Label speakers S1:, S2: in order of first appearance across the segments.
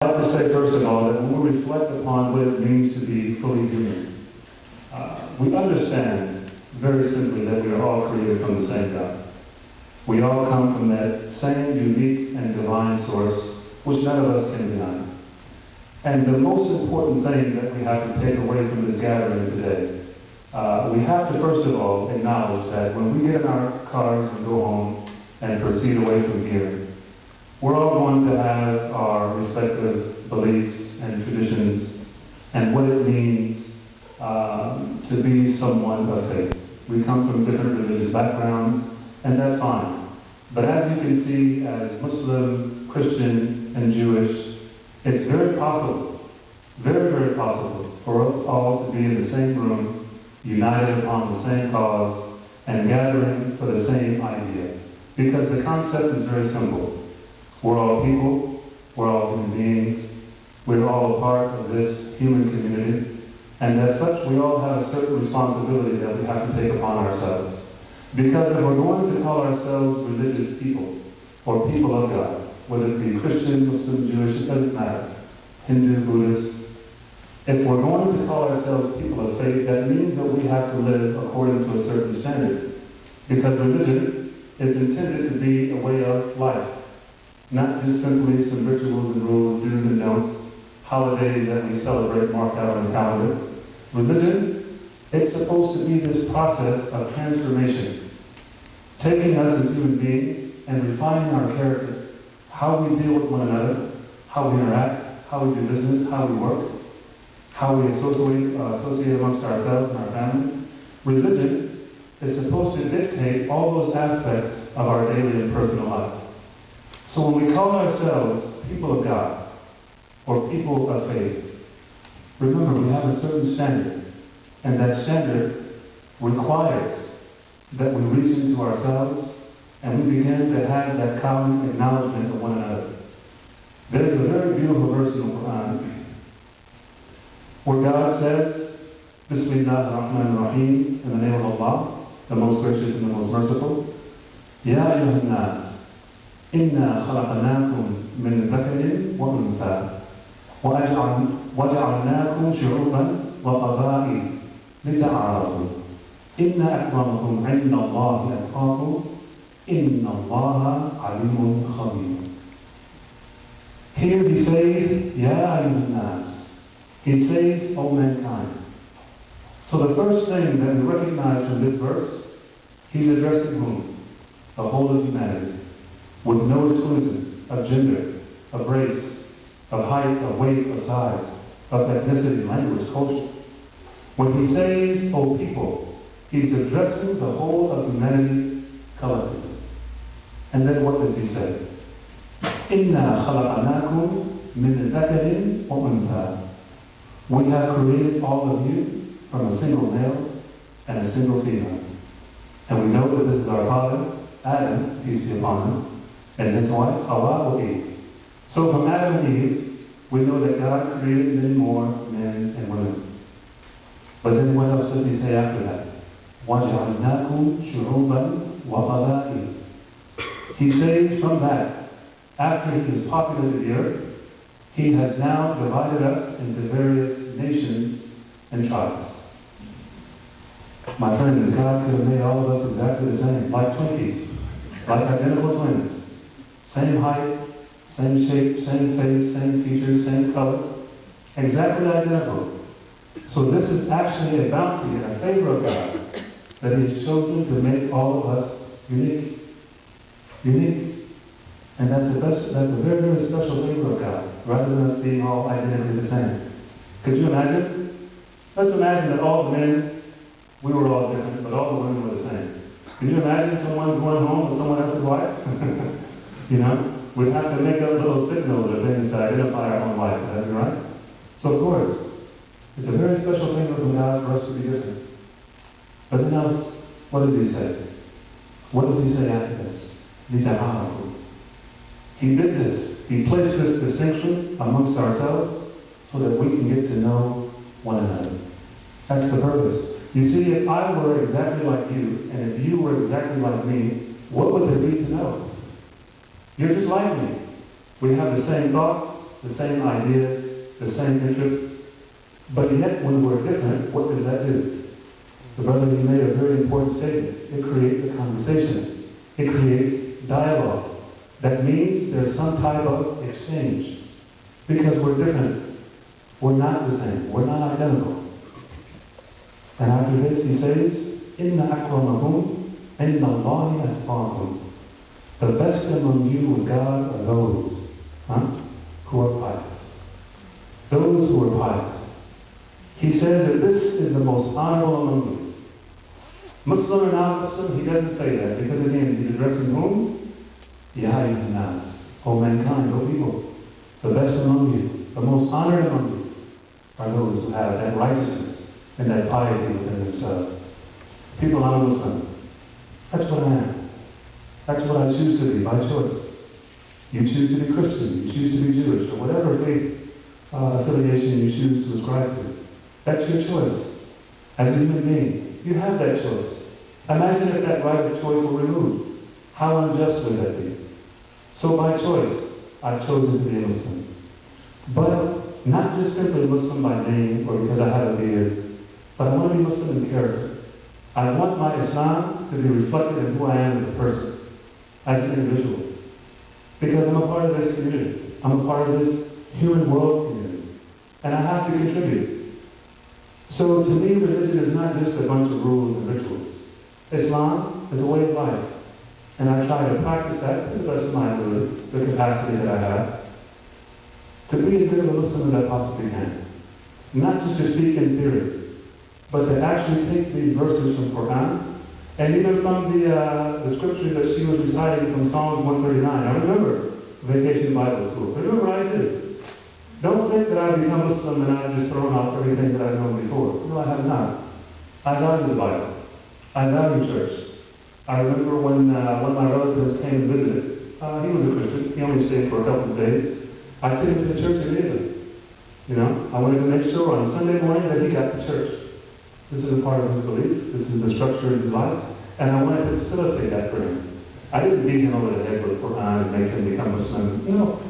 S1: I'd like to say, first of all, that when we reflect upon what it means to be fully human, we understand very simply that we are all created from the same God. We all come from that same unique and divine source, which none of us can deny. And the most important thing that we have to take away from this gathering today, we have to first of all acknowledge that when we get in our cars and go home and proceed away from here, we're all going to have our respective beliefs and traditions and what it means to be someone of faith. We come from different religious backgrounds, and that's fine. But as you can see, as Muslim, Christian, and Jewish, it's very possible, very, very possible, for us all to be in the same room, united upon the same cause, and gathering for the same idea. Because the concept is very simple. We're all people, we're all human beings, we're all a part of this human community, and as such we all have a certain responsibility that we have to take upon ourselves. Because if we're going to call ourselves religious people, or people of God, whether it be Christian, Muslim, Jewish, it doesn't matter, Hindu, Buddhist, if we're going to call ourselves people of faith, that means that we have to live according to a certain standard. Because religion is intended to be a way of life. Not just simply some rituals and rules, do's and don'ts, holidays that we celebrate marked out on the calendar. Religion, it's supposed to be this process of transformation, taking us as human beings and refining our character, how we deal with one another, how we interact, how we do business, how we work, how we associate amongst ourselves and our families. Religion is supposed to dictate all those aspects of our daily and personal life. So when we call ourselves people of God, or people of faith, remember we have a certain standard, and that standard requires that we reach into ourselves and we begin to have that common acknowledgement of one another. There's a very beautiful verse in the Quran where God says, Bismillah ar-Rahman ar-Rahim, in the name of Allah, the most gracious and the most merciful, Ya ayyuhan nas, إِنَّا خَلَقْنَاكُمْ مِنْ ذَكَرٍ وَأُنْثَى وَجَعَلْنَاكُمْ شُعُوبًا وَقَبَائِلَ لِتَعَارَفُوا إِنَّ أَكْرَمَكُمْ عِندَ اللَّهِ أَتْقَاكُمْ إِنَّ اللَّهَ عَلِيمٌ خَبِيرٌ. Here he says, Ya ayyuhan nas. He says, O mankind. So the first thing that we recognize from this verse, he's addressing whom? The whole of humanity. With no exclusion of gender, of race, of height, of weight, of size, of ethnicity, language, culture. When he says, O people, he's addressing the whole of humanity collectively. And then what does he say? إِنَّا خَلَقْنَاكُمْ مِنْ ذَكَرٍ وَأُنْثَى. We have created all of you from a single male and a single female. And we know that this is our father, Adam, peace be upon him, and his wife, Hawa or Eve. So from Adam and Eve, we know that God created many more men and women. But then what else does he say after that? وَجَعَلْنَاكُمْ شُعُوبًا وَقَبَائِلَ. He says from that, after he has populated the earth, he has now divided us into various nations and tribes. My friends, God could have made all of us exactly the same, like Twinkies, like identical twins. Same height, same shape, same face, same features, same color. Exactly identical. So this is actually a bounty and a favor of God that He has chosen to make all of us unique. Unique. And that's a very, very special favor of God, rather than us being all identically the same. Could you imagine? Let's imagine that all the men, we were all different, but all the women were the same. Can you imagine someone going home with someone else's wife? You know, we'd have to make up little signals or things to identify our own life. Would that be right? So of course, it's a very special thing from God for us to be different. But then else, what does he say? What does he say after this? He did this. He placed this distinction amongst ourselves so that we can get to know one another. That's the purpose. You see, if I were exactly like you, and if you were exactly like me, what would there be to know? You're just like me. We have the same thoughts, the same ideas, the same interests. But yet, when we're different, what does that do? The brother, he made a very important statement. It creates a conversation. It creates dialogue. That means there's some type of exchange. Because we're different. We're not the same. We're not identical. And after this, he says, Inna akramakum inna Allahi atqakum. The best among you with God are those who are pious. Those who are pious. He says that this is the most honorable among you. Muslim or non-Muslim, he doesn't say that because again, he's addressing whom? Ya ayyuhan nas, O mankind, O people. The best among you, the most honored among you, are those who have that righteousness and that piety within themselves. People, I'm a Muslim. That's what I am. That's what I choose to be by choice. You choose to be Christian, you choose to be Jewish, or whatever faith affiliation you choose to ascribe to. That's your choice. As a human being, you have that choice. Imagine if that right of choice were removed. How unjust would that be? So by choice, I've chosen to be a Muslim. But not just simply Muslim by name or because I have a beard, but I want to be Muslim in character. I want my Islam to be reflected in who I am as a person, as an individual. Because I'm a part of this community. I'm a part of this human world community. And I have to contribute. So to me, religion is not just a bunch of rules and rituals. Islam is a way of life. And I try to practice that to the best of my ability, the capacity that I have, to be as good a Muslim as I possibly can. Not just to speak in theory, but to actually take these verses from Quran, and even from the scriptures that she was reciting from Psalms 139. I remember Vacation Bible School. I remember I did. Don't think that I've become Muslim and I've just thrown out everything that I've known before. No, I have not. I value the Bible. I value church. I remember when one of my relatives came and visited. He was a Christian. He only stayed for a couple of days. I took him to the church immediately. You know, I wanted to make sure on Sunday morning that he got to church. This is a part of his belief. This is the structure of his life. And I wanted to facilitate that for him. I didn't beat him over the head with Quran and make him become Muslim. No.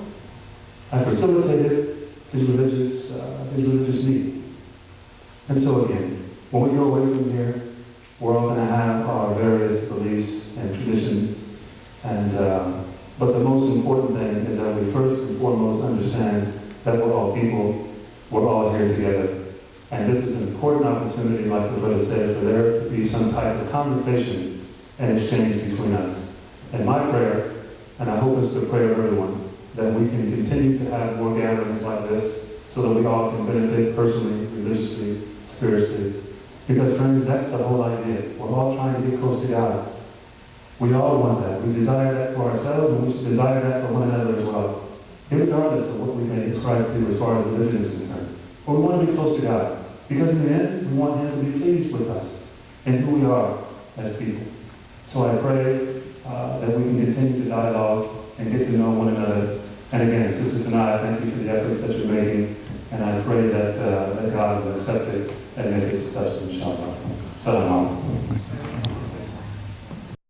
S1: I facilitated his religious need. And so again, when we go away from here, we're all going to have our various beliefs and traditions. But the most important thing is that we first and foremost understand that we're all people, we're all here together. And this is an important opportunity, like the brother said, for there to be some type of conversation and exchange between us. And my prayer, and I hope it's the prayer of everyone, that we can continue to have more gatherings like this so that we all can benefit personally, religiously, spiritually. Because friends, that's the whole idea. We're all trying to get close to God. We all want that. We desire that for ourselves, and we should desire that for one another as well. Regardless of what we may ascribe to as far as religion is concerned. But we want to be close to God. Because in the end, we want Him to be pleased with us and who we are as people. So I pray that we can continue to dialogue and get to know one another. And again, Sister Sanaa, thank you for the efforts that you're making. And I pray that, that God will accept it and make it successful, inshallah. Salam alaikum.